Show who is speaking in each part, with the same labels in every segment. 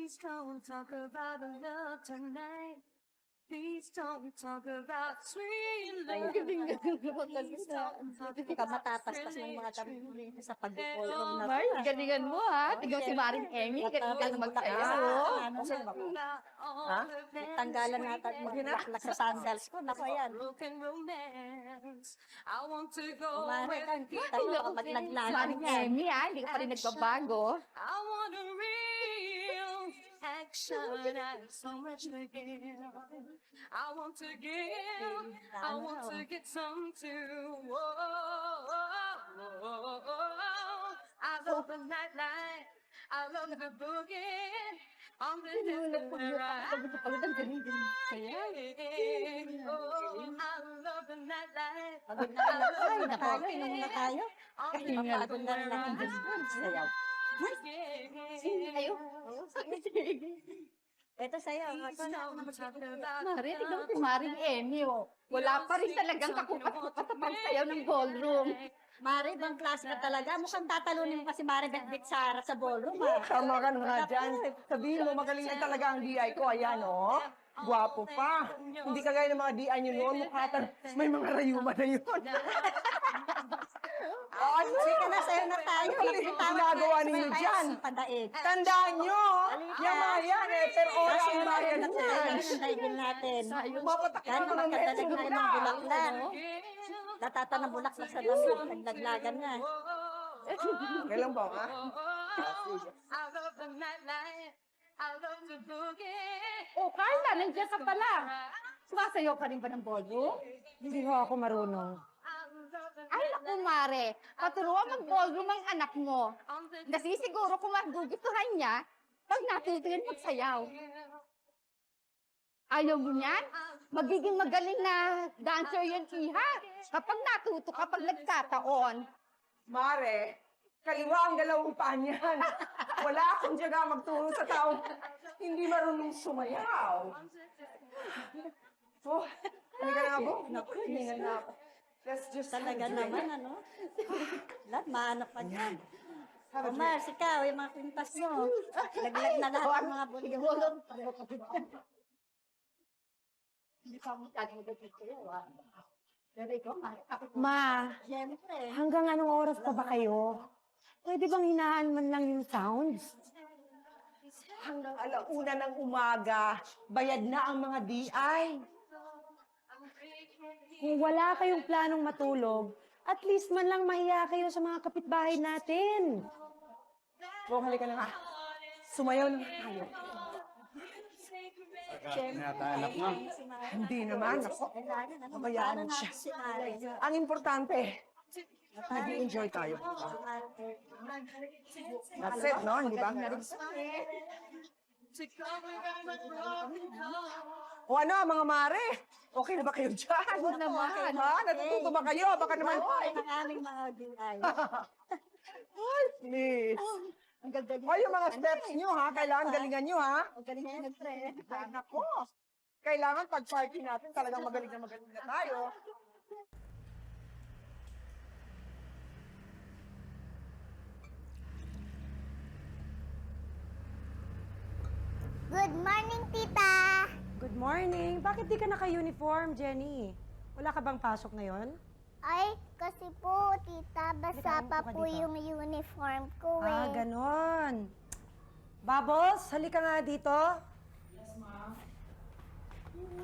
Speaker 1: Please don't talk about love tonight. Please don't talk about sweet love.
Speaker 2: Hindi ka matatastas ng mga damit sa pag-uulong na
Speaker 3: Mar, galingan mo ha. Tignan si Maring Emmy. Galingan magsayaw.
Speaker 2: Ano sila ba? Ha? Tanggalan natin mag-laklak sa sandals ko. Naku, yan.
Speaker 1: Broken romance. I want to go
Speaker 2: Umari
Speaker 1: where
Speaker 2: kang kita ko pag naglagan
Speaker 3: Maring
Speaker 2: yan.
Speaker 3: Emmy ha. Hindi ka pa rin nagbabago.
Speaker 1: I want a real action. I have so much to give. I want to give. I want to get some too. I love the nightlife. I love the boogie. On the distant where I I love the nightlife.
Speaker 2: Pagod na tayo, inom na tayo. Kasi mapagod na rin ang sayaw.
Speaker 3: Ayaw.
Speaker 2: Ito sa'yo.
Speaker 3: Mari, tignan mo si Maring Emmy oh. Wala pa rin talagang kakupat-kupat sa pagsayaw ng ballroom.
Speaker 2: Mari, bang klase ka talaga? Mukhang tatalunin mo kasi Mari Betbit Sara sa ballroom, ha?
Speaker 4: Tama ka nga dyan. Sabihin mo, magaling na talaga ang DI ko. Ayan, oh. Gwapo pa. Hindi kagaya ng mga DI nyo noon. Mukha may mga rayuma na yun.
Speaker 2: Sige na, sa'yo na tayo.
Speaker 4: Ginagawa ninyo dyan.
Speaker 2: Padaig.
Speaker 4: Tandaan nyo, yung mga yan eh, pero oras ang bayan
Speaker 2: na
Speaker 4: yan.
Speaker 2: ang daigin natin.
Speaker 4: Mapatak
Speaker 2: Yan,
Speaker 4: ako ng
Speaker 2: magkadalag
Speaker 4: metro
Speaker 2: tayo
Speaker 4: na.
Speaker 2: ng bulaklak. Natata ng bulaklak sa damit. Naglaglagan na.
Speaker 4: Kailan ba, ha?
Speaker 1: I love the nightlife. I love the boogie.
Speaker 3: Oh, Carla, nandiyan ka pala. Sumasayaw ka rin ba ng ballroom?
Speaker 4: Hindi ho ako marunong.
Speaker 3: Ay, naku, Mare. Paturuan mag-ballroom ang anak mo. Nasisiguro kung magugustuhan niya pag natutunan magsayaw. Ayaw mo niyan? Magiging magaling na dancer yan, Iha. Kapag natuto, kapag nagkataon.
Speaker 4: Mare, kaliwa ang dalawang paa niyan. Wala akong tiyaga magturo sa taong hindi marunong sumayaw. Oh, hindi ka na po? Naku, hindi na ako. Let's just
Speaker 2: Talaga naman, ano? Lahat, mahanap pa dyan. Mars, ikaw, yung mga kwintas mo. Laglag na lahat ang mga bulong.
Speaker 3: Hindi pa mo talagang magagawin ko. Pero ikaw,
Speaker 5: Ma,
Speaker 2: Siyempre.
Speaker 5: hanggang anong oras pa ba kayo? Pwede bang hinaan man lang yung sounds?
Speaker 4: hanggang alauna ng umaga, bayad na ang mga DI.
Speaker 5: Kung wala kayong planong matulog, at least man lang mahiya kayo sa mga kapitbahay natin.
Speaker 4: Bong, halika na nga. Sumayaw na nga tayo.
Speaker 6: Natahanap mo.
Speaker 4: Hindi naman. Ako, mabayaan siya. Ang importante, nag-enjoy tayo. That's it, no? Hindi ba? O ano, mga mare? Okay na ba kayo dyan?
Speaker 3: Oo naman.
Speaker 4: Ha? Natututo ba kayo? Baka naman...
Speaker 2: Ay, ang aming mga DI.
Speaker 4: Ay, please.
Speaker 2: Ang ganda
Speaker 4: O, yung mga steps nyo, ha? Kailangan galingan nyo, ha?
Speaker 2: Ang galing na nag-pre.
Speaker 4: Ay, nako. Kailangan pag-party natin, talagang magaling na tayo.
Speaker 7: Good morning, tita!
Speaker 5: Good morning. Bakit di ka naka-uniform, Jenny? Wala ka bang pasok ngayon?
Speaker 7: Ay, kasi po, tita, basa
Speaker 5: Halika,
Speaker 7: pa
Speaker 5: upo ka
Speaker 7: po
Speaker 5: dito.
Speaker 7: yung uniform ko
Speaker 5: Ah,
Speaker 7: eh.
Speaker 5: ganon. Bubbles, halika nga dito. Yes, ma'am.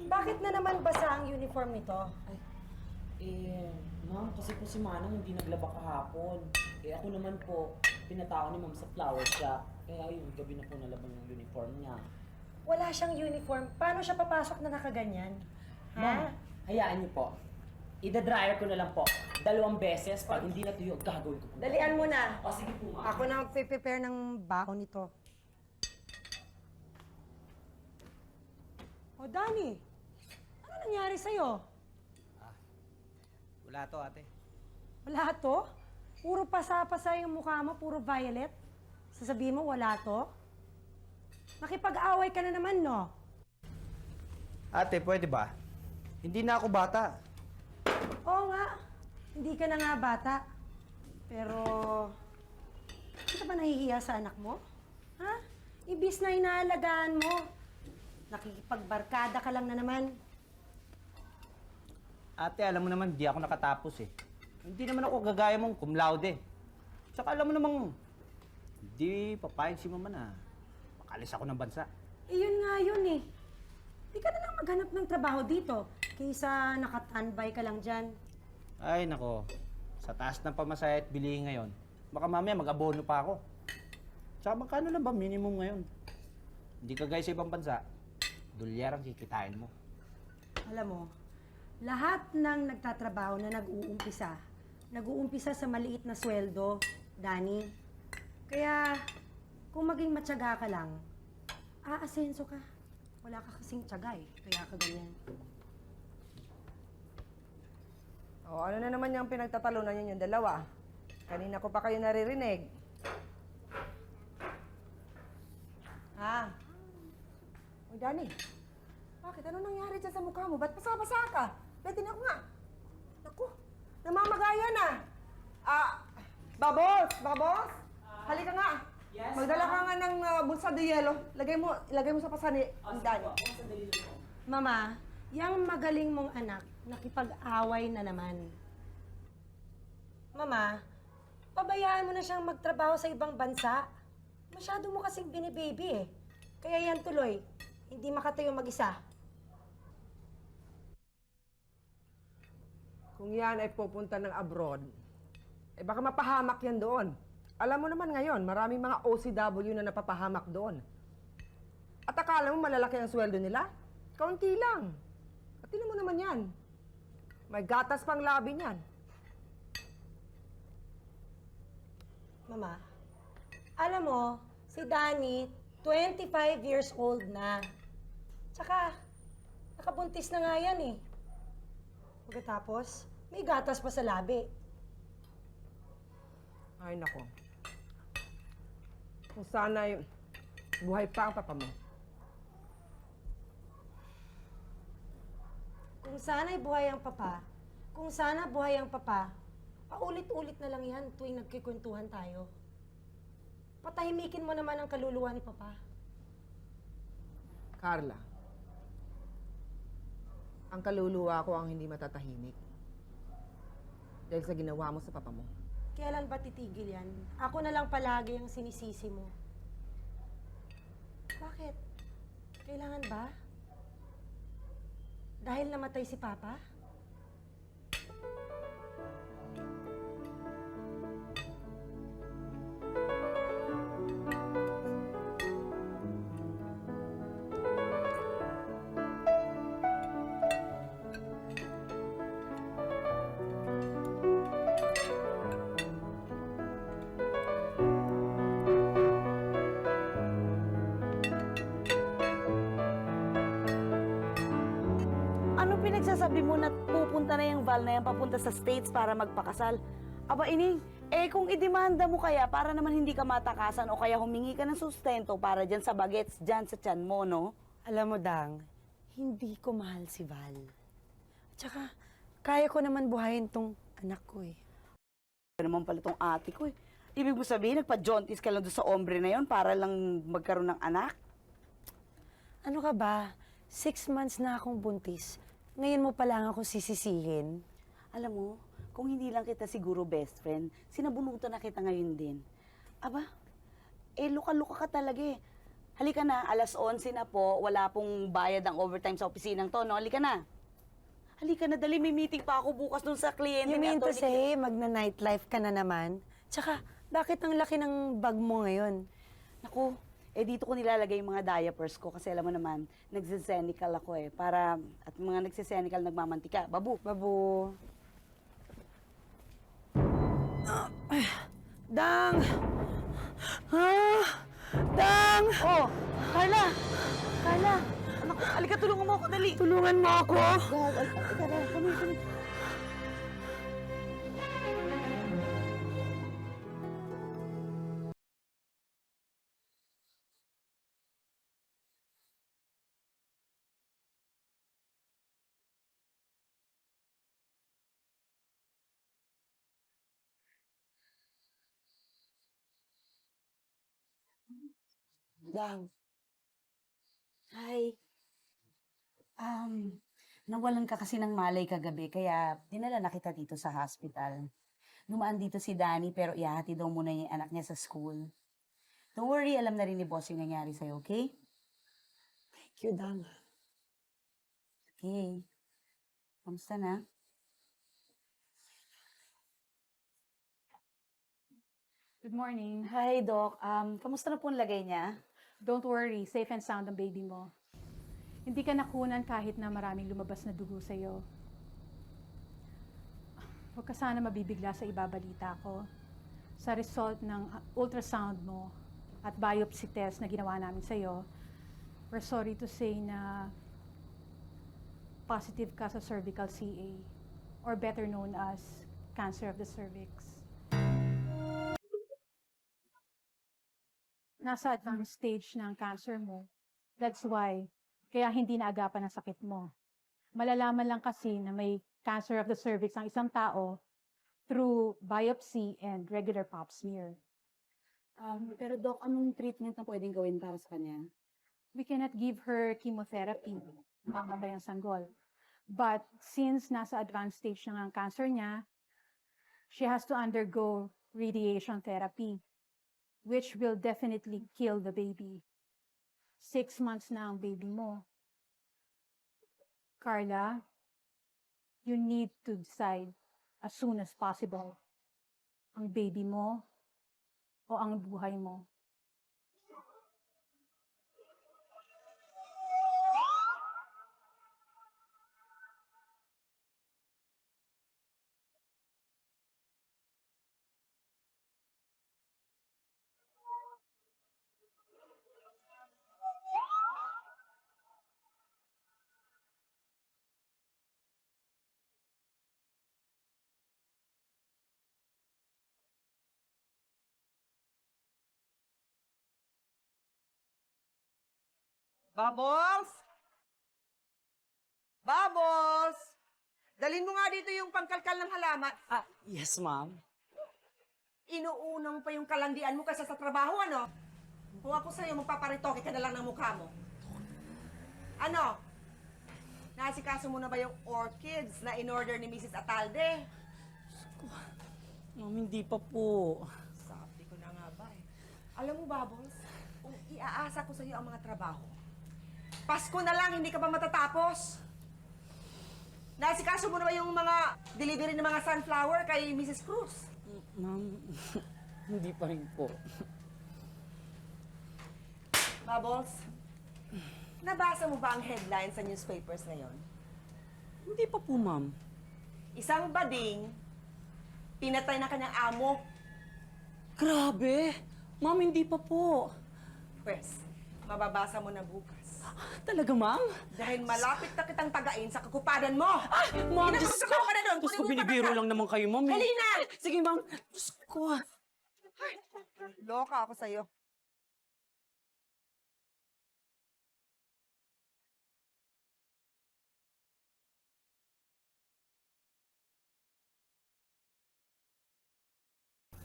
Speaker 5: Bakit na naman basa ang uniform nito?
Speaker 8: Ma'am, kasi po si Manang hindi naglaba kahapon. Ako naman po, pinatao ni Ma'am sa flower shop. Kaya yung gabi na po nalaban yung uniform niya.
Speaker 5: Wala siyang uniform. Paano siya papasok na nakaganyan?
Speaker 8: Ma'am, hayaan niyo po. Ida-dryer ko na lang po. 2 beses. Pag hindi natuyo, gagawin ko po.
Speaker 5: Dalian mo na.
Speaker 8: O, sige po, ma'am.
Speaker 5: Ako na magpe-prepare ng baon nito. O, Danny. Ano nangyari sa'yo?
Speaker 6: Wala to, ate.
Speaker 5: Wala to? Puro pasa-pasa yung mukha mo, puro violet? Sasabihin mo, wala to? Nakipag-away ka na naman, no?
Speaker 6: Ate, pwede ba? Hindi na ako bata.
Speaker 5: Oo nga. Hindi ka na nga bata. Pero, hindi ka ba nahihiya sa anak mo? Ha? Ibis na inaalagaan mo. Nakikipagbarkada ka lang na naman.
Speaker 6: Ate, alam mo naman, di ako nakatapos eh. Hindi naman ako gagaya mong cum laude. Tsaka alam mo namang, hindi papayag si mama na makalis ako ng bansa.
Speaker 5: Eh, yun nga yun eh. Di ka na lang maghanap ng trabaho dito. Kaysa nakatanbay ka lang dyan.
Speaker 6: Ay, nako. Sa taas ng pamasahe at bilihin ngayon, baka mamaya mag-abono pa ako. Tsaka magkano lang ba minimum ngayon? Hindi ka guys sa ibang bansa, dolyar ang kikitain mo.
Speaker 5: Alam mo, lahat ng nagtatrabaho na nag-uumpisa sa maliit na sweldo, Dani. Kaya, kung maging matyaga ka lang, aasenso ka. Wala ka kasing tiyaga eh, kaya ka ganyan.
Speaker 4: O, ano na naman yung pinagtatalunan niyo yung dalawa? Kanina ko pa kayo naririnig. Ha? Uy, Dani. Bakit? Ano nangyari dyan sa mukha mo? Ba't basa-basa ka? Pwede na ako nga. Naku, namamagaya na. Babos! Babos! Halika nga.
Speaker 8: Yes,
Speaker 4: Magdala ka nga ng bulsa de yelo. Ilagay mo sa pasan ni Dani.
Speaker 5: Mama, yung magaling mong anak, nakipag-away na naman. Mama, pabayaan mo na siyang magtrabaho sa ibang bansa. Masyado mo kasing binibaby eh. Kaya yan tuloy, hindi makatayo mag-isa.
Speaker 4: Kung yan ay pupunta ng abroad, eh baka mapahamak yan doon. Alam mo naman ngayon, maraming mga OCW na napapahamak doon. At akala mo malalaki ang sweldo nila? Kaunti lang. At tinan mo naman yan. May gatas pang labi niyan.
Speaker 5: Mama, alam mo, si Danny, 25 years old na. Tsaka, nakabuntis na nga yan eh. Pagkatapos, may gatas pa sa labi.
Speaker 4: Ay, nako. Kung sana'y buhay pa ang papa mo.
Speaker 5: Kung sana'y buhay ang papa, kung sana buhay ang papa, paulit-ulit na lang yan tuwing nagkikwentuhan tayo. Patahimikin mo naman ang kaluluwa ni papa.
Speaker 4: Carla, ang kaluluwa ko ang hindi matatahimik. Dahil sa ginawa mo sa papa mo.
Speaker 5: Kailan ba titigil yan? Ako na lang palagi ang sinisisi mo. Bakit? Kailangan ba? Dahil namatay si papa?
Speaker 9: Ano pinagsasabi mo na pupunta na yung Val na yan papunta sa States para magpakasal? Aba, Ining, kung idemanda mo kaya para naman hindi ka matakasan o kaya humingi ka ng sustento para dyan sa bagets, dyan sa tiyan mo, no?
Speaker 5: Alam mo, Dang, hindi ko mahal si Val. Tsaka, kaya ko naman buhayin tong anak ko eh.
Speaker 9: Ano naman pala tong ate ko eh. Ibig mo sabihin, nagpa-jaunties ka lang doon sa ombre na yon para lang magkaroon ng anak?
Speaker 5: Ano ka ba? 6 months na akong buntis. Ngayon mo pa lang ako sisisihin.
Speaker 9: Alam mo, kung hindi lang kita siguro best friend, sinabunutan na kita ngayon din. Aba, luka-luka ka talaga eh. Halika na, 11:11 na po, wala pong bayad ang overtime sa opisinang to, no? Halika na. Halika na, dali, may meeting pa ako bukas dun sa kliyente
Speaker 5: You
Speaker 9: ni
Speaker 5: mean to
Speaker 9: Atty.
Speaker 5: say, magna-nightlife ka na naman? Tsaka, bakit ang laki ng bag mo ngayon?
Speaker 9: Naku, dito ko nilalagay yung mga diapers ko kasi alam mo naman, nagsisenical ako eh. At mga nagsisenical nagmamantika. Babu.
Speaker 5: Babu. Dang! Dang!
Speaker 9: Oh, Carla! Carla! Anak ko, halika, tulungan mo ako, dali.
Speaker 5: Tulungan mo ako!
Speaker 9: Tara, kami. Dang. Hi. Nawalan ka kasi ng malay kagabi, kaya dinala na kita dito sa hospital. Dumaan dito si Danny, pero ihahati daw muna yung anak niya sa school. Don't worry, alam na rin ni boss yung nangyari sa'yo, okay?
Speaker 5: Thank you, Dang.
Speaker 9: Okay. Kamusta na?
Speaker 10: Good morning.
Speaker 9: Hi, Doc. Kamusta na po ang lagay niya?
Speaker 10: Don't worry, safe and sound ang baby mo. Hindi ka nakunan kahit na maraming lumabas na dugo sa'yo. Huwag ka sana mabibigla sa ibabalita ko. Sa result ng ultrasound mo at biopsy test na ginawa namin sa'yo, we're sorry to say na positive ka sa cervical CA, or better known as cancer of the cervix. Nasa advanced stage ng cancer mo. That's why, kaya hindi naagapan ang sakit mo. Malalaman lang kasi na may cancer of the cervix ang isang tao through biopsy and regular pap smear.
Speaker 9: Pero Doc, anong treatment na pwedeng gawin para sa kanya?
Speaker 10: We cannot give her chemotherapy, mamatay ang sanggol. But since nasa advanced stage na ang cancer niya, she has to undergo radiation therapy, which will definitely kill the baby. 6 months na ang baby mo. Carla, you need to decide as soon as possible. Ang baby mo o ang buhay mo.
Speaker 4: Bubbles! Bubbles! Dalhin mo nga dito yung pangkalkal ng halaman.
Speaker 8: Yes, ma'am.
Speaker 4: Inuunang pa yung kalandian mo kaysa sa trabaho, ano? Kung ako sa'yo, magpaparitoke ka na lang ng mukha mo. Ano? Naasikaso mo na ba yung orchids na in-order ni Mrs. Atalde?
Speaker 8: Ma'am, hindi pa po.
Speaker 4: Sabi ko na nga ba eh. Alam mo, Bubbles, kung iaasa ko sa'yo ang mga trabaho, Pasko na lang, hindi ka pa matatapos. Naasikaso mo na ba yung mga delivery ng mga sunflower kay Mrs. Cruz?
Speaker 8: Ma'am, hindi pa rin po.
Speaker 4: Bubbles, nabasa mo ba ang headline sa newspapers ngayon?
Speaker 8: Hindi pa po, ma'am.
Speaker 4: Isang bading, pinatay na kanyang amo.
Speaker 8: Grabe! Ma'am, hindi pa po.
Speaker 4: Pwes, mababasa mo na bukas.
Speaker 8: Talaga, ma'am?
Speaker 4: Dahil malapit na kitang tagain sa kakupadan mo.
Speaker 8: Ma'am, Diyos
Speaker 4: Pinapasok
Speaker 8: ko!
Speaker 4: ka na doon.
Speaker 8: Diyos ko,
Speaker 4: Kunin mo yung
Speaker 8: binibiro
Speaker 4: pagkaka-
Speaker 8: lang naman kayo, ma'am. eh.
Speaker 4: Halina!
Speaker 8: Sige, ma'am. Diyos ko.
Speaker 4: Loka ako sa'yo.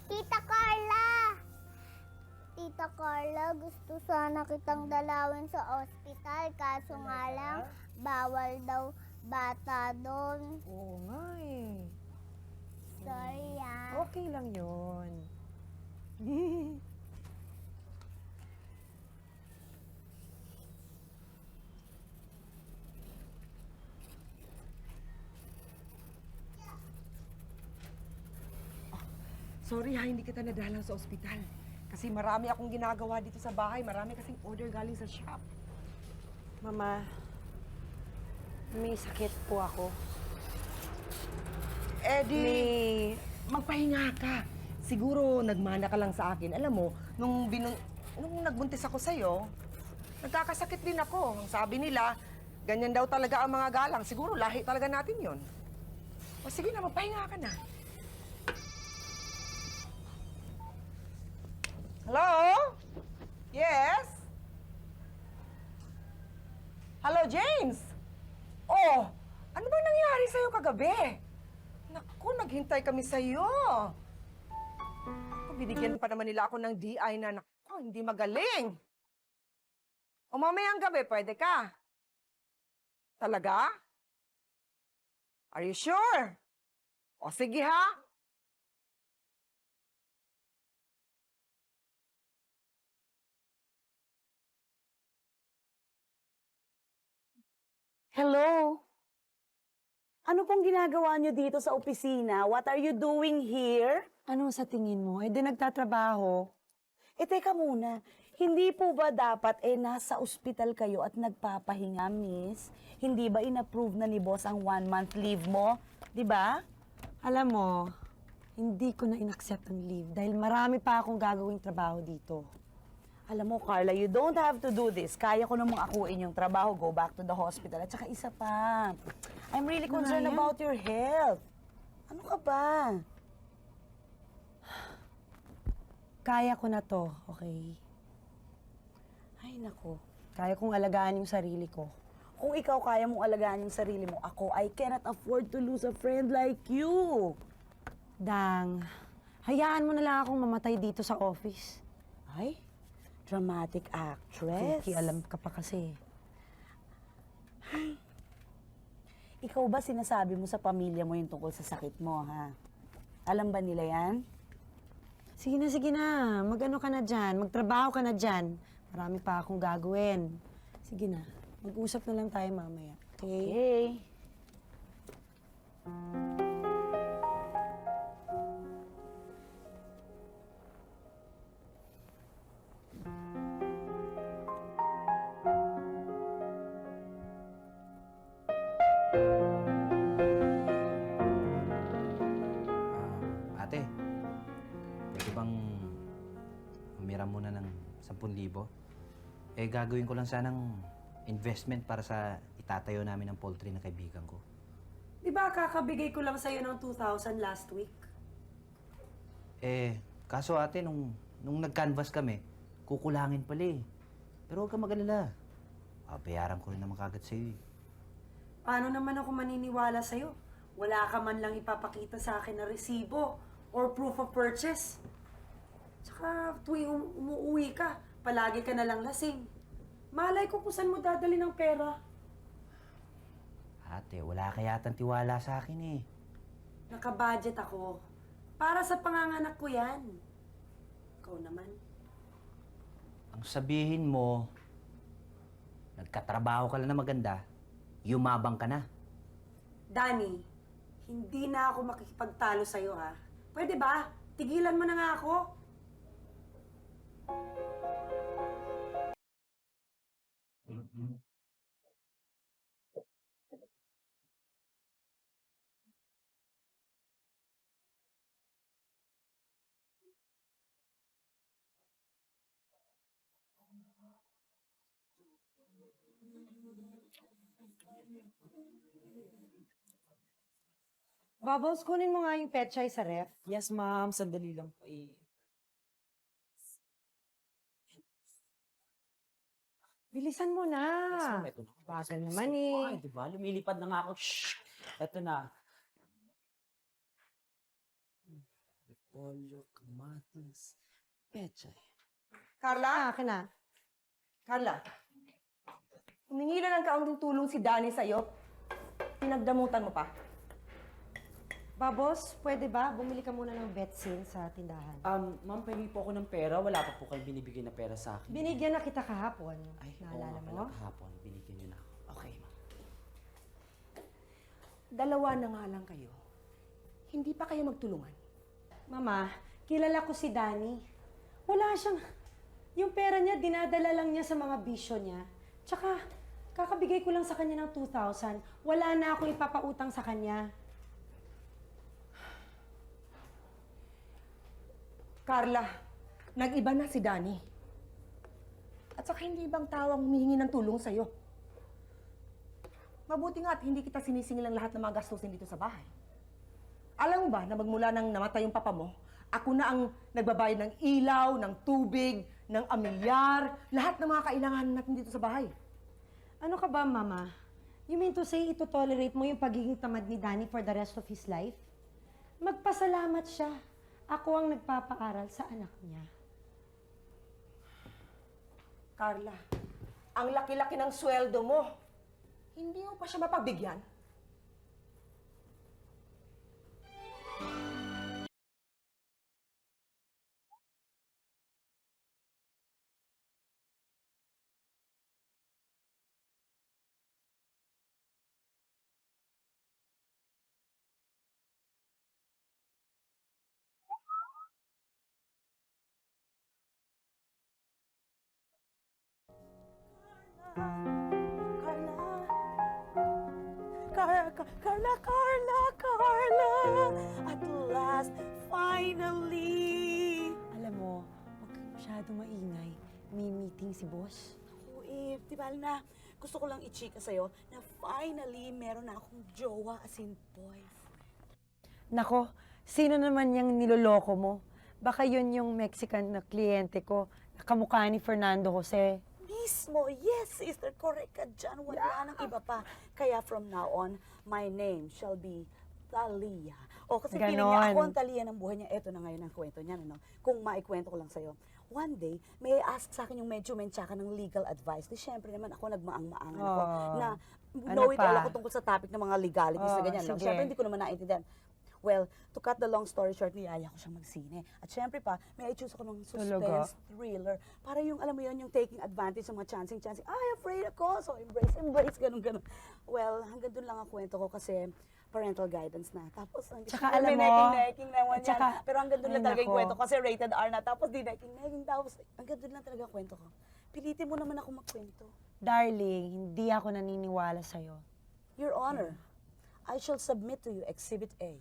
Speaker 7: Tita Carla! Tita Carla, gusto sana kitang dalawin sa ospital. Kaso nga lang, bawal daw bata doon.
Speaker 5: Oo nga eh.
Speaker 7: Sorry ah.
Speaker 5: Okay lang yun.
Speaker 4: Sorry ha, hindi kita nadalang sa ospital. Kasi marami akong ginagawa dito sa bahay. Marami kasing order galing sa shop.
Speaker 5: Mama, may sakit po ako.
Speaker 4: Eddie, magpahinga ka. Siguro nagmana ka lang sa akin. Alam mo, nung nagbuntis ako sa'yo, nagkakasakit din ako. Ang sabi nila, ganyan daw talaga ang mga galang. Siguro lahi talaga natin yon. O sige na, magpahinga ka na. Hello? Yes? Hello, James? Oh, ano ba nangyari sa'yo kagabi? Naku, naghintay kami sa'yo. Binigyan pa naman nila ako ng DI na, naku, hindi magaling. O mamayang gabi, pwede ka? Talaga? Are you sure? O sige ha?
Speaker 9: Hello? Ano pong ginagawa niyo dito sa opisina? What are you doing here?
Speaker 5: Ano sa tingin mo? Eh, di nagtatrabaho.
Speaker 9: Teka muna. Hindi po ba dapat nasa ospital kayo at nagpapahinga, miss? Hindi ba in-approve na ni boss ang 1-month leave mo? Di ba?
Speaker 5: Alam mo, hindi ko na in-accept ang leave dahil marami pa akong gagawing trabaho dito.
Speaker 9: Alam mo, Carla, you don't have to do this. Kaya ko namang akuin yung trabaho, go back to the hospital. At saka isa pa, I'm really concerned
Speaker 5: yan?
Speaker 9: about your health. Ano ka ba?
Speaker 5: Kaya ko na to, okay?
Speaker 9: Ay, nako.
Speaker 5: Kaya kong alagaan yung sarili ko.
Speaker 9: Kung ikaw kaya mong alagaan yung sarili mo, ako, I cannot afford to lose a friend like you.
Speaker 5: Dang, hayaan mo na lang akong mamatay dito sa office.
Speaker 9: Ay, dramatic actress.
Speaker 5: Alam ka pa kasi.
Speaker 9: Ikaw ba sinasabi mo sa pamilya mo yung tungkol sa sakit mo, ha? Alam ba nila yan?
Speaker 5: Sige na. Mag-ano ka na dyan. Magtrabaho ka na dyan. Marami pa akong gagawin. Sige na. Mag-usap na lang tayo mamaya. Okay?
Speaker 9: Okay.
Speaker 6: Ate, pwede bang humiram muna ng 10,000? Gagawin ko lang sanang investment para sa itatayo namin ng poultry ng kaibigan ko.
Speaker 5: Di ba kakabigay ko lang sa'yo ng 2,000 last week?
Speaker 6: Kaso ate, nung nag-canvas kami, kukulangin pala eh. Pero huwag ka mag-alala. Bayaran ko rin naman kagad sa'yo eh.
Speaker 5: Paano naman ako maniniwala sa'yo? Wala ka man lang ipapakita sa akin na resibo or proof of purchase. Tsaka tuwing umuwi ka, palagi ka na lang lasing. Malay ko kung saan mo dadali ng pera.
Speaker 6: Ate, wala ka yatang tiwala sa akin eh.
Speaker 5: Naka-budget ako. Para sa panganganak ko yan. Ikaw naman.
Speaker 6: Ang sabihin mo, nagkatrabaho ka lang na maganda, yumabang ka na.
Speaker 5: Danny, hindi na ako makikipagtalo sa'yo, ha? Pwede ba? Tigilan mo na nga ako. Bubbles, kunin mo nga yung petchay sa ref.
Speaker 8: Yes, ma'am. Sandali lang po eh.
Speaker 5: Bilisan mo na.
Speaker 8: Yes, ma'am. Ito na.
Speaker 5: Bagal naman eh.
Speaker 8: Ay, diba? Lumilipad na nga ako. Shh! Ito na. Repolyo, kamatis, pechay.
Speaker 4: Carla?
Speaker 5: Akin na.
Speaker 4: Carla, humingi na ng kaunting tulong si Danny sa'yo. Pinagdamutan mo pa.
Speaker 5: Bubbles, pwede ba? Bumili ka muna ng Betsin sa tindahan.
Speaker 8: Ma'am, pahingi po ako ng pera. Wala pa po kayong binibigay na pera sa akin.
Speaker 5: Binigyan na kita kahapon.
Speaker 8: Ay, oo
Speaker 5: Naalala
Speaker 8: nga
Speaker 5: mo?
Speaker 8: pala kahapon. Binigyan niyo na ako. Okay, ma'am.
Speaker 4: Dalawa na nga lang kayo. Hindi pa kayo magtulungan.
Speaker 5: Mama, kilala ko si Danny. Wala siyang... Yung pera niya, dinadala lang niya sa mga bisyo niya. Tsaka, kakabigay ko lang sa kanya ng 2,000. Wala na akong ipapautang sa kanya.
Speaker 4: Carla, nag-iba na si Danny. At saka hindi ibang tawang humihingi ng tulong sa'yo. Mabuti nga at hindi kita sinisingil ang lahat ng mga gastusin dito sa bahay. Alam mo ba na magmula nang namatay yung papa mo, ako na ang nagbabayad ng ilaw, ng tubig, ng amilyar, lahat ng mga kailangan natin dito sa bahay.
Speaker 5: Ano ka ba, Mama? You mean to say, ito-tolerate mo yung pagiging tamad ni Danny for the rest of his life? Magpasalamat siya. Ako ang nagpapaaral sa anak niya.
Speaker 4: Carla, Ang laki-laki ng sweldo mo. Hindi mo pa siya mapagbigyan.
Speaker 9: Carla! At last, finally!
Speaker 5: Alam mo, huwag kang masyado maingay. May meeting si boss.
Speaker 9: Oo, di ba na, gusto ko lang i-chika sa'yo na finally meron na akong jowa as in boyfriend.
Speaker 5: Nako, sino naman yung niloloko mo? Baka yun yung Mexican na kliyente ko, nakamukha ni Fernando Jose.
Speaker 9: Mismo, yes, sister, correct ka dyan. Wala nang iba pa. Kaya from now on, my name shall be Thalia. O kasi feeling niya
Speaker 5: Ganon.
Speaker 9: ako ang Thalia ng buhay niya. Ito na ngayon ang kwento niya. Ano? Kung maikwento ko lang sa'yo. One day, may ask sa akin yung medyo mentsaka ng legal advice. Di syempre naman ako nagmaang-maangan ako na know it all
Speaker 5: pa?
Speaker 9: ako tungkol sa topic ng mga legalities na ganyan. No?
Speaker 5: sige.
Speaker 9: Syempre hindi ko naman naintindihan. Well, to cut the long story short, niyaya ko siyang magsine. At syempre pa, may I-choose ako ng suspense, thriller. Para yung, alam mo yun, yung taking advantage ng mga chancing. Ay, afraid ako. So, embrace, ganun. Well, hanggang dun lang ang kwento ko kasi parental guidance na. Tapos,
Speaker 5: Tsaka alam mo,
Speaker 9: neking naman yan.
Speaker 5: tsaka-
Speaker 9: Pero hanggang dun lang
Speaker 5: Ay,
Speaker 9: talaga yung
Speaker 5: nako.
Speaker 9: kwento ko kasi rated R na. Tapos di neking. Tapos, hanggang dun lang talaga ang kwento ko. Pilitin mo naman ako magkwento.
Speaker 5: Darling, hindi ako naniniwala sa'yo.
Speaker 9: Your Honor, I shall submit to you Exhibit A.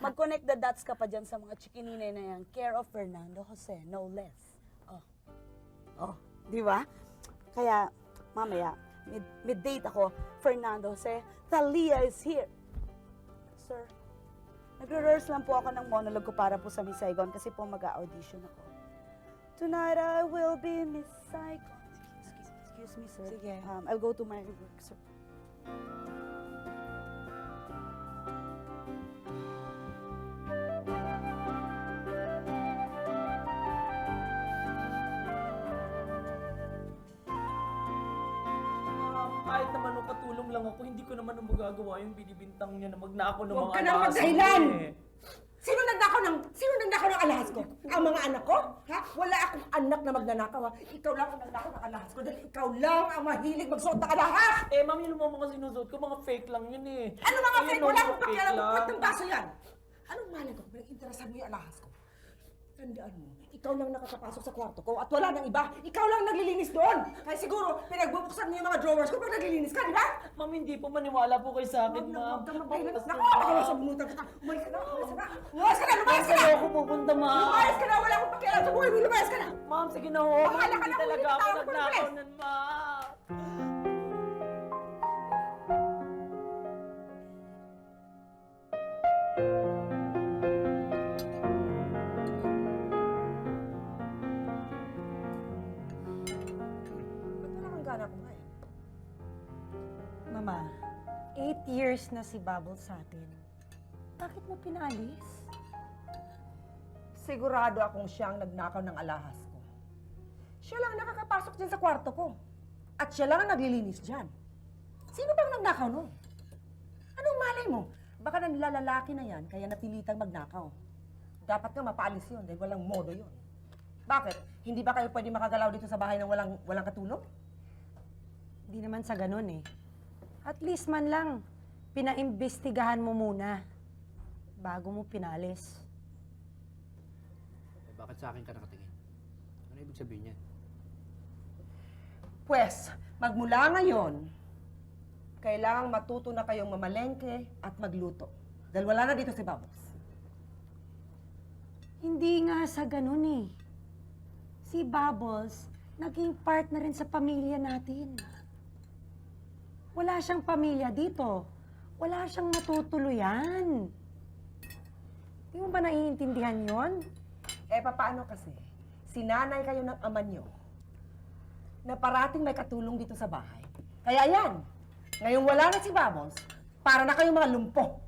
Speaker 9: Mag-connect the dots ka pa dyan sa mga chikininay na yan. Care of Fernando Jose, no less. Oh, di ba? Kaya, mamaya, mid-date ako, Fernando Jose, Thalia is here. Sir, nagre-rehearse lang po ako ng monologue ko para po sa Miss Saigon kasi po mag-audition ako. Tonight I will be Miss Saigon. Excuse me, sir.
Speaker 5: Sige.
Speaker 9: I'll go to my work, sir.
Speaker 8: Kahit naman nung katulong lang ako, hindi ko naman ang magagawa yung binibintang niya na magnako ng
Speaker 4: Huwag
Speaker 8: mga
Speaker 4: ka nang
Speaker 8: alas.
Speaker 4: magdahilan!
Speaker 8: Eh.
Speaker 4: Sino nagnakaw ng alahas ko? Ang mga anak ko? Ha? Wala akong anak na magnanakaw, ha? Ikaw lang ang nagnakaw ng alahas ko dahil ikaw lang ang mahilig magsuot ng alahas!
Speaker 8: Eh, ma'am, yun mo mga sinusuot ko, mga fake lang yun eh.
Speaker 4: Ano mga
Speaker 8: Ayun,
Speaker 4: fake?
Speaker 8: no,
Speaker 4: Wala
Speaker 8: mga
Speaker 4: akong
Speaker 8: fake
Speaker 4: pakialam
Speaker 8: lang.
Speaker 4: kung ng baso yan! Anong malay ko? Pinag-interesan mo yung alahas ko. Tandaan mo, ikaw lang nakakapasok sa kwarto ko at wala nang iba. Ikaw lang naglilinis doon. Kaya siguro, pinagbubuksan mo yung mga drawers ko pag naglilinis ka, di ba?
Speaker 8: Ma'am, hindi po maniwala po kayo sa akin, ma'am.
Speaker 4: Huwag kang magdahilan. Naku, baka masabunutan kita. Umalis ka na, umalis ka na. Umalis ka na, lumayas ka na!
Speaker 8: Saan ako pupunta, ma'am?
Speaker 4: Lumayas ka na, wala akong pakialam sa buhay mo, lumayas ka na!
Speaker 8: Ma'am, sige na ho.
Speaker 4: Bahala ka
Speaker 8: Hindi
Speaker 4: na,
Speaker 8: talaga
Speaker 4: ulit
Speaker 8: ako
Speaker 4: tawag ko ng
Speaker 8: nagnakaw
Speaker 4: pulis.
Speaker 8: nun, ma'am.
Speaker 4: Ba't wala kang gana kumain?
Speaker 5: Mama, 8 years na si Bubble sa atin. Bakit mo pinalis?
Speaker 4: Sigurado akong siyang nagnakaw ng alahas ko. Siya lang ang nakakapasok dyan sa kwarto ko. At siya lang ang naglilinis dyan. Sino bang nagnakaw nun? Anong malay mo? Baka nanlalalaki na yan, kaya napilitang magnakaw. Dapat nga mapaalis yun, dahil walang modo yun. Bakit? Hindi ba kayo pwede makagalaw dito sa bahay ng walang katulong?
Speaker 5: Hindi naman sa ganun eh. At least man lang, pinaimbestigahan mo muna bago mo pinalis.
Speaker 6: Eh, bakit sa akin ka nakatingin? Ano ibig sabihin niyan?
Speaker 4: Pwes, magmula ngayon, kailangang matuto na kayong mamalengke at magluto. Dahil wala na dito si Bubbles.
Speaker 5: Hindi nga sa ganun eh. Si Bubbles, naging part na rin sa pamilya natin. Wala siyang pamilya dito. Wala siyang matutuluyan. Di mo ba naiintindihan yon?
Speaker 4: Eh, papaano kasi? Sinanay kayo ng ama nyo na parating may katulong dito sa bahay. Kaya yan, ngayong wala na si Bubbles, para na kayong mga lumpo.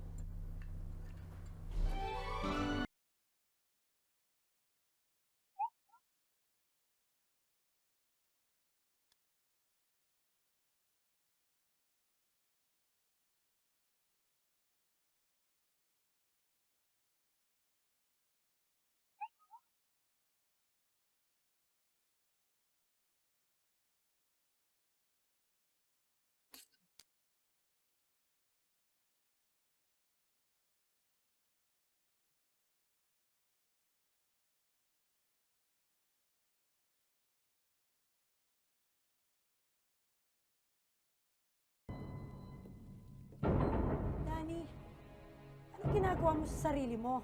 Speaker 5: ginagawa mo sa sarili mo?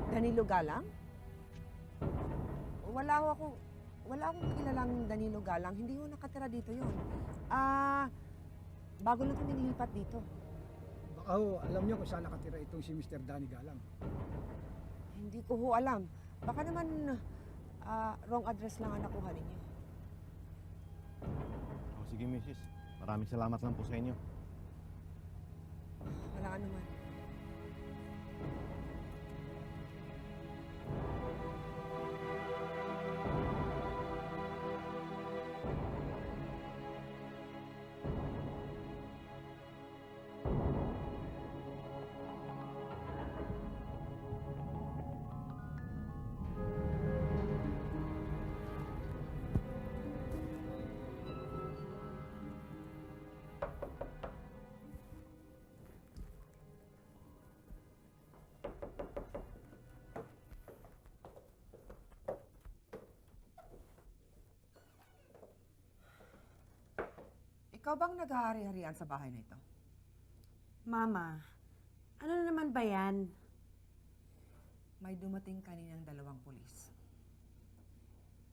Speaker 4: Danilo Galang? Wala akong kilalang Danilo Galang. Hindi ko nakatira dito yon. Bago lang kami nilipat dito.
Speaker 11: Baka alam niyo kung saan nakatira itong si Mr. Danny Galang.
Speaker 4: Hindi ko ho alam. Baka naman wrong address lang ang nakuha ninyo.
Speaker 12: Sige, Mrs. Maraming salamat lang po sa inyo.
Speaker 4: Wala ka naman. Ikaw bang naghahari-harian sa bahay na ito?
Speaker 5: Mama, ano na naman ba yan?
Speaker 4: May dumating kaninang 2 pulis.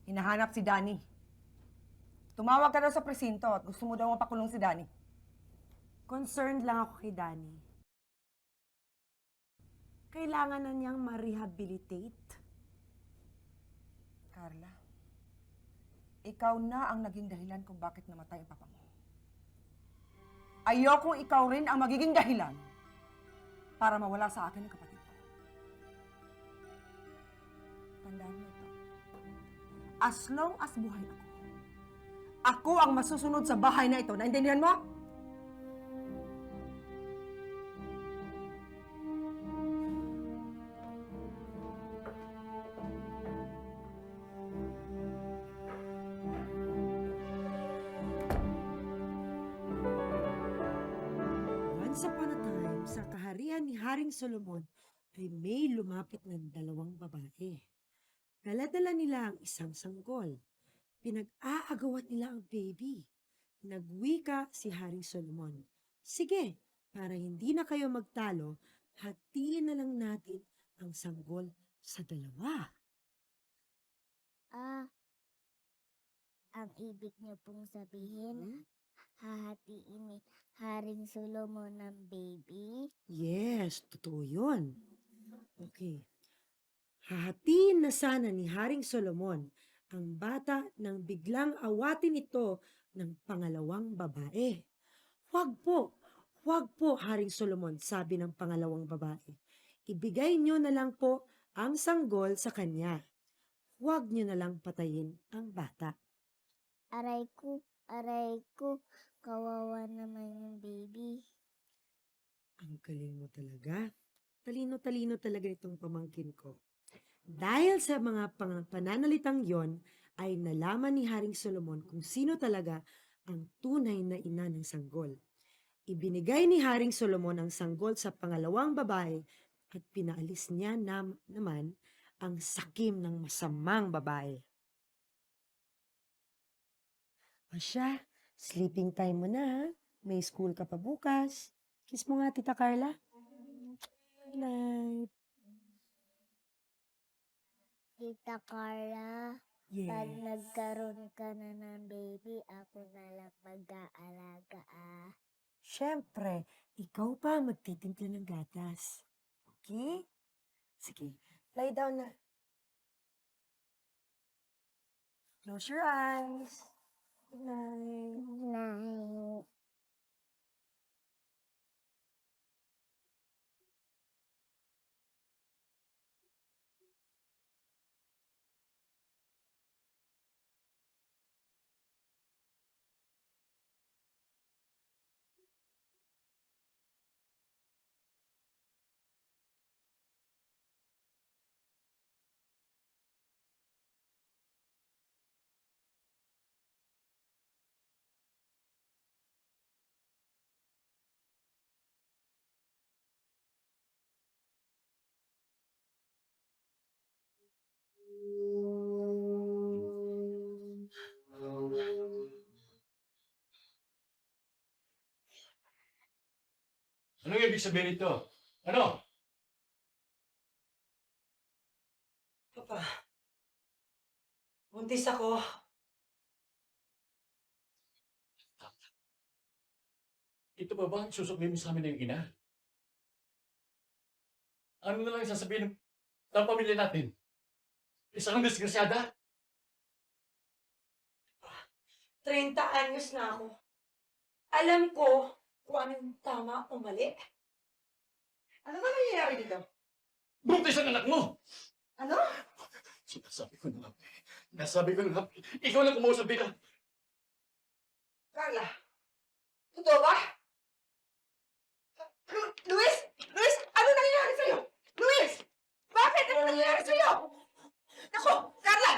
Speaker 4: Hinahanap si Danny. Tumawag ka daw sa presinto at gusto mo daw mapakulong si Danny.
Speaker 5: Concerned lang ako kay Danny. Kailangan na niyang ma-rehabilitate.
Speaker 4: Carla, ikaw na ang naging dahilan kung bakit namatay ang papa mo. Ayokong ikaw rin ang magiging dahilan para mawala sa akin ang kapatid ko. Tandaan mo ito. As long as buhay ako ang masusunod sa bahay na ito. Naintindihan mo?
Speaker 5: Once upon a time, sa kaharian ni Haring Solomon, ay may lumapit ng 2 babae. Dala-dala nila ang isang sanggol. Pinag-aagawat nila ang baby. Nagwika si Haring Solomon. Sige, para hindi na kayo magtalo, hatiin na lang natin ang sanggol sa 2.
Speaker 7: Ang ibig niyo pong sabihin, hahatiin ni Haring Solomon ng baby?
Speaker 5: Yes, totoo yun. Okay. Hahatiin na sana ni Haring Solomon ang bata nang biglang awatin ito ng pangalawang babae. Huwag po, Haring Solomon, sabi ng pangalawang babae. Ibigay niyo na lang po ang sanggol sa kanya. Huwag niyo na lang patayin ang bata.
Speaker 7: Aray ko, kawawa naman yung baby.
Speaker 5: Ang galing mo talaga. Talino-talino talaga itong pamangkin ko. Dahil sa mga pananalitang yon, ay nalaman ni Haring Solomon kung sino talaga ang tunay na ina ng sanggol. Ibinigay ni Haring Solomon ang sanggol sa pangalawang babae at pinaalis niya naman ang sakim ng masamang babae. O siya, sleeping time mo na ha. May school ka pa bukas. Kiss mo nga, Tita Carla. Good night.
Speaker 7: Tita Carla, pag nagkaroon ka na ng baby, ako na lang mag-aalaga
Speaker 5: Siyempre, ikaw pa magtitimpla ng gatas. Okay? Sige, lie down na. Close your eyes. Good night.
Speaker 7: Night.
Speaker 13: Anong ibig sabihin nito? Ano?
Speaker 5: Papa, buntis ako.
Speaker 13: Ito ba ba ang susubihin mo sa amin ng ina? Ano na lang sasabihin ng pamilya natin? Isang disgrasyada?
Speaker 5: 30 anyos na ako. Alam ko kung ano yung tama o mali. Ano ba nangyayari dito?
Speaker 13: Buntis ang anak mo!
Speaker 5: Ano?
Speaker 13: Sinasabi ko na nga. Nasabi ko na nga. Ikaw lang kumausap dito.
Speaker 5: Carla, totoo ba? Luis! Luis! Ano nangyayari sa'yo? Luis! Bakit? Ano nangyayari sa'yo? Naku! Carla!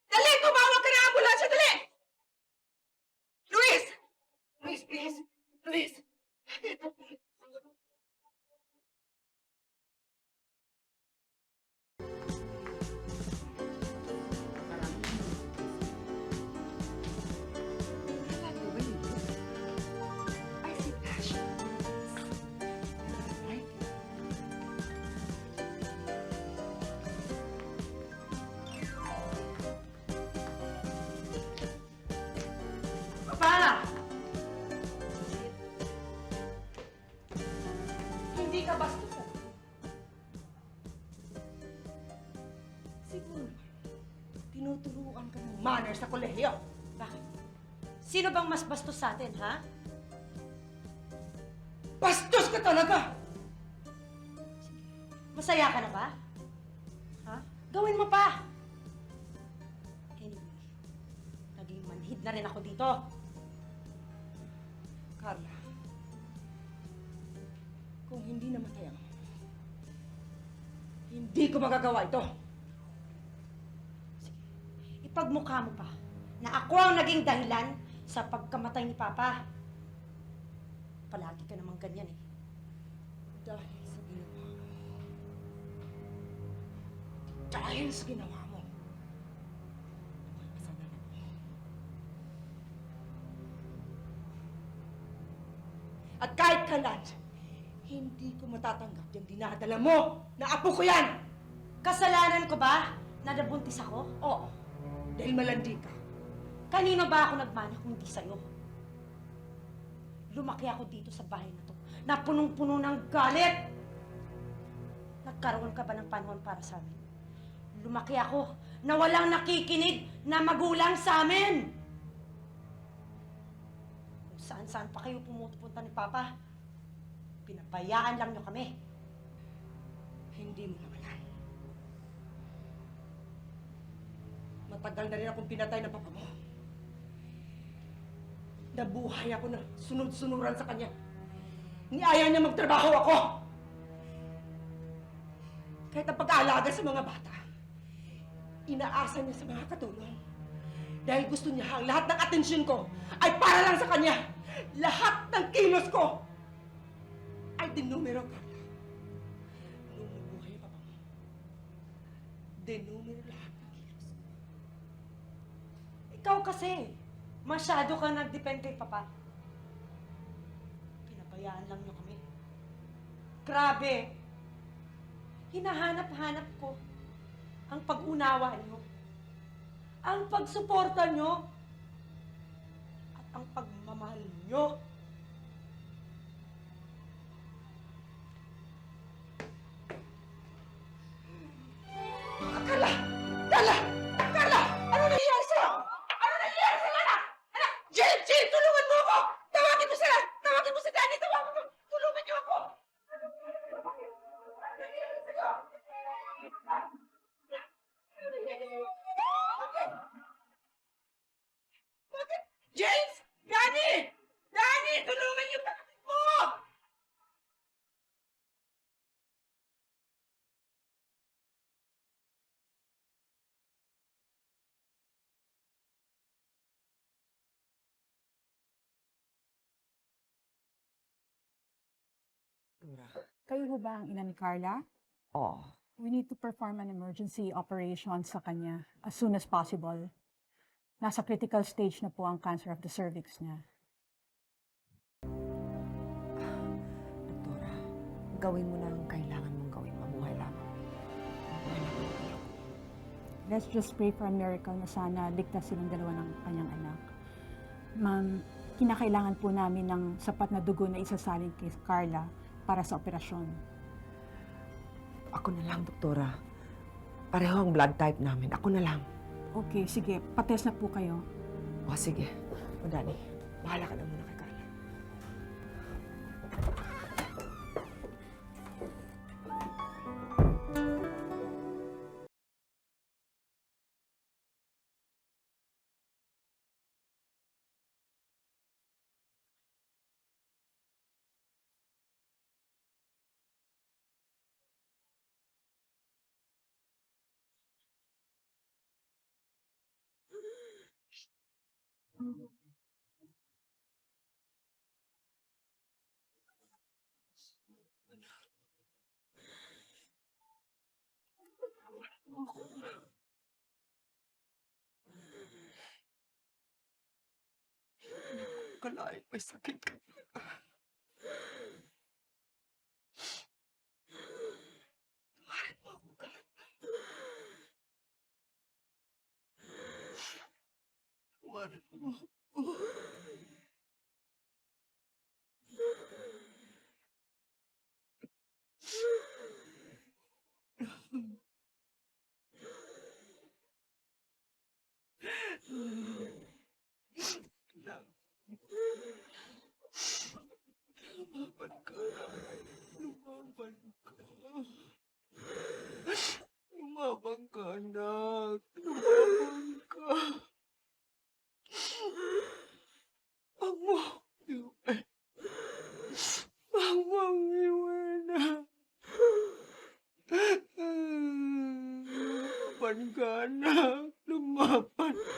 Speaker 5: Dali! Tumawag ka ng ambulansya! Dali! Luis! Luis, please! Luis! Papa! Hindi ka bastos. Siguro, tinuturuan ka ng manners sa kolehiyo. Bakit? Sino bang mas bastos sa atin, ha? Bastos ka talaga! Masaya ka na ba? Ha? Gawin mo pa! Anyway, naging manhid na rin ako dito. Carla, kung hindi namatay ako, hindi ko magagawa ito. Sige, ipagmukha mo pa na ako ang naging dahilan sa pagkamatay ni Papa. Palagi ka namang ganyan eh. Dahil sa ginawa mo. Dahil sa ginawa mo. May kasalanan ako. At kahit kailan, hindi ko matatanggap yung dinadala mo na apo ko yan! Kasalanan ko ba na nabuntis ako? Oo. Dahil malandi ka. Kanino ba ako nagmana kung hindi sa'yo? Lumaki ako dito sa bahay na to, na punong-puno ng galit! Nagkaroon ka ba ng panahon para sa amin? Lumaki ako na walang nakikinig na magulang sa amin! Kung saan-saan pa kayo pumupunta ni Papa, pinabayaan lang niyo kami. Hindi mo naman yan. Matagal na rin akong pinatay ng Papa mo. Nabuhay ako na sunod-sunuran sa kanya. Niaya niya magtrabaho ako. Kahit ang pag-aalaga sa mga bata, inaasa niya sa mga katulong. Dahil gusto niya ang lahat ng atensyon ko ay para lang sa kanya. Lahat ng kilos ko ay dinumero, Carla. Nung nabuhay ang Papa mo, dinumero lahat ng kilos ko. Ikaw kasi, masyado ka nag-depend kay Papa. Pinabayaan lang niyo kami. Grabe! Hinahanap-hanap ko ang pag-unawa niyo, ang pagsuporta niyo, at ang pagmamahal niyo. Carla! Carla! Carla! Ano nangyayari sa'yo? Ano nangyayari sa'yo, anak? Anak! Jill! Jill! Tulungan mo ako! Tawagin mo sila! Tawagin mo si Danny! Tawagin mo! Tulungan niyo ako! Ano nangyayari sa'yo? Bakit? James! Danny! Danny! Tulungan niyo pa mo!
Speaker 10: Kayo ho ba ang ina ni Carla?
Speaker 9: Oh.
Speaker 10: We need to perform an emergency operation sa kanya as soon as possible. Nasa critical stage na po ang cancer of the cervix niya.
Speaker 5: Doktora,
Speaker 4: gawin mo na ang kailangan mong gawin. Mabuhay lamang.
Speaker 10: Let's just pray for a miracle na sana ligtas silang dalawa ng kanyang anak. Ma'am, kinakailangan po namin ng sapat na dugo na isasalin kay Carla para sa operasyon.
Speaker 4: Ako na lang, doktora. Pareho ang blood type namin. Ako na lang.
Speaker 10: Okay, sige. Patest na po kayo.
Speaker 4: O, sige. O, Danny, bahala ka na muna kay Carla. Kalahin, may sakit. Lumaban ka. Lumaban ka. Lumaban ka, anak. Lumaban ka. Wag mo iwan. Wag mong iwanan. Lumaban ka, anak. Lumaban ka.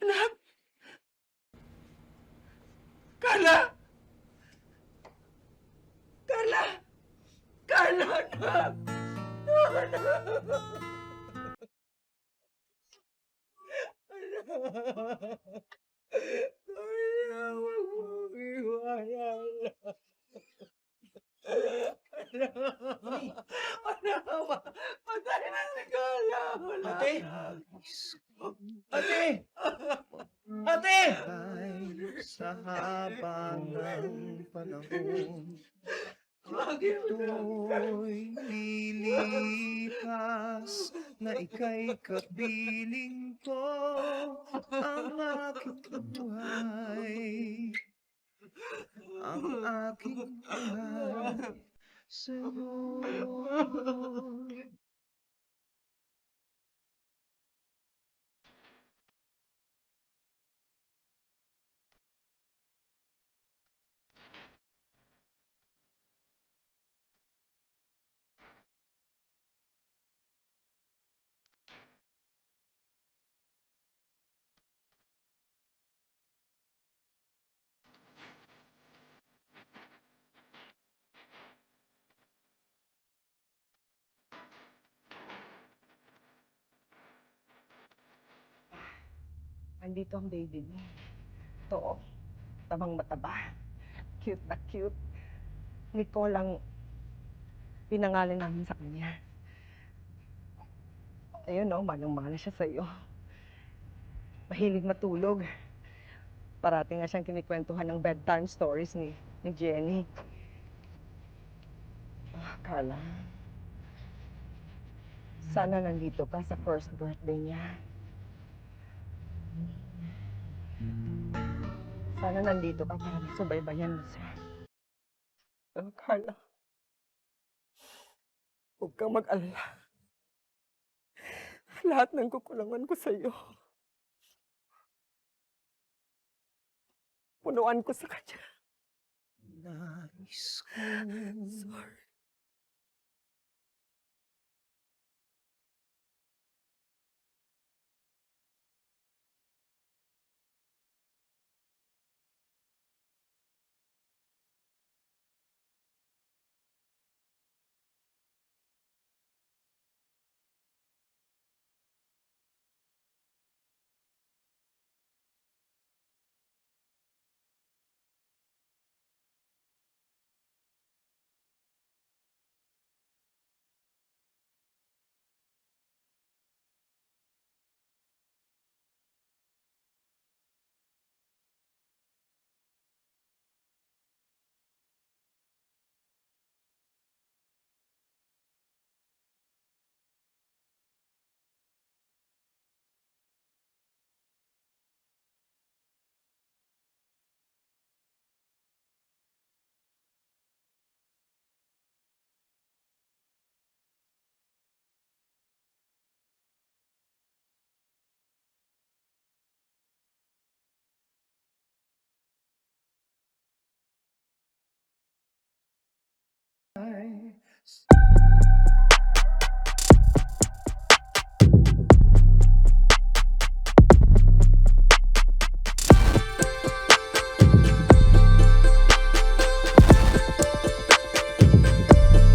Speaker 4: Anak! Carla! Carla! Carla, anak! Anak! Carla, huwag mong iwanan. Anak! Patay na si Carla!
Speaker 6: Ate! Ate! Ate!
Speaker 12: Sa haba ng panahon, ito'y lilipas na ika'y kapiling ko ang aking buhay. Ang aking buhay sa'yo.
Speaker 4: Andito ang baby mo. Ito, tabang mataba. Cute na cute. Nicole ang pinangalan namin sa kanya. Ayun, no, manang-mana siya sa'yo. Mahilig matulog. Parating nga siyang kinikwentuhan ng bedtime stories ni Jenny. Carla, sana nandito ka sa first birthday niya. Sana nandito ka para subaybayan mo siya. Carla, huwag kang mag-alala. Lahat ng kukulangan ko sa'yo, punuan ko sa kanya.
Speaker 12: Nais ko
Speaker 4: Sorry.